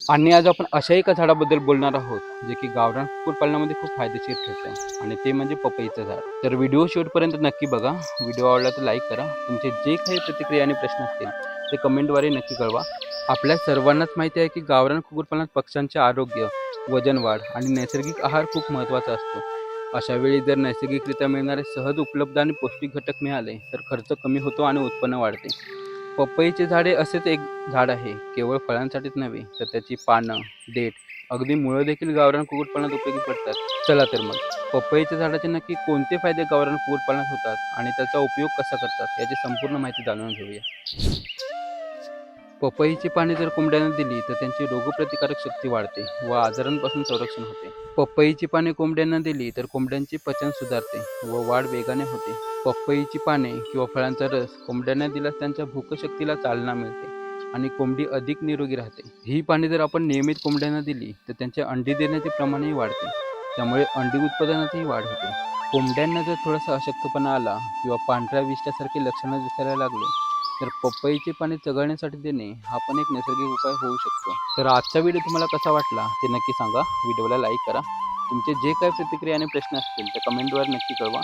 आणि आज आपण अशा एका झाडाबद्दल बोलणार आहोत जे की गावरान कुक्कुटपालनामध्ये खूप फायदेशीर ठरतं आणि ते म्हणजे पपईचं झाड. तर व्हिडिओ शेवटपर्यंत नक्की बघा. व्हिडिओ आवडला तर लाईक करा. तुमचे जे काही प्रतिक्रिया आणि प्रश्न असतील ते कमेंटद्वारे नक्की कळवा. आपल्या सर्वांनाच माहिती आहे की गावरान कुक्कुटपालनात पक्ष्यांचे आरोग्य, वजन वाढ आणि नैसर्गिक आहार खूप महत्त्वाचा असतो. अशा वेळी जर नैसर्गिकरित्या मिळणारे सहज उपलब्ध आणि पौष्टिक घटक मिळाले तर खर्च कमी होतो आणि उत्पन्न वाढते. पपईचे झाडे असेच एक झाड आहे, केवळ फळांसाठीच नव्हे तर त्याची पानं, देठ, अगदी मुळं देखील गावरान कुक्कुटपालनात उपयोगी पडतात. चला तर मग पपईच्या झाडाचे नक्की कोणते फायदे गावरान कुक्कुटपालनात होतात आणि त्याचा उपयोग कसा करतात याची संपूर्ण माहिती जाणून घेऊया. पपईची पाने जर कोंबड्यांना दिली तर त्यांची रोगप्रतिकारक शक्ती वाढते व आजारांपासून संरक्षण होते. पपईची पाने कोंबड्यांना दिली तर कोंबड्यांचे पचन सुधारते व वाढ वेगाने होते. पपईची पाने किंवा फळांचा रस कोंबड्यांना दिल्यास त्यांच्या भूकशक्तीला चालना मिळते आणि कोंबडी अधिक निरोगी राहते. ही पाने जर आपण नियमित कोंबड्यांना दिली तर त्यांचे अंडी देण्याचे प्रमाणही वाढते, त्यामुळे अंडी उत्पादनातही वाढ होते. कोंबड्यांना जर थोडासा अशक्तपणा आला किंवा पांढऱ्या विष्ट्यासारखे लक्षणं दिसायला लागले तर पपईची पाने चघळण्यासाठी देणे हा पण एक नैसर्गिक उपाय होऊ शकतो. तर आजचा व्हिडिओ तुम्हाला कसा वाटला ते नक्की सांगा. व्हिडिओला लाईक करा. तुमचे जे काही प्रतिक्रिया आणि प्रश्न असतील ते कमेंटद्वारे नक्की कळवा.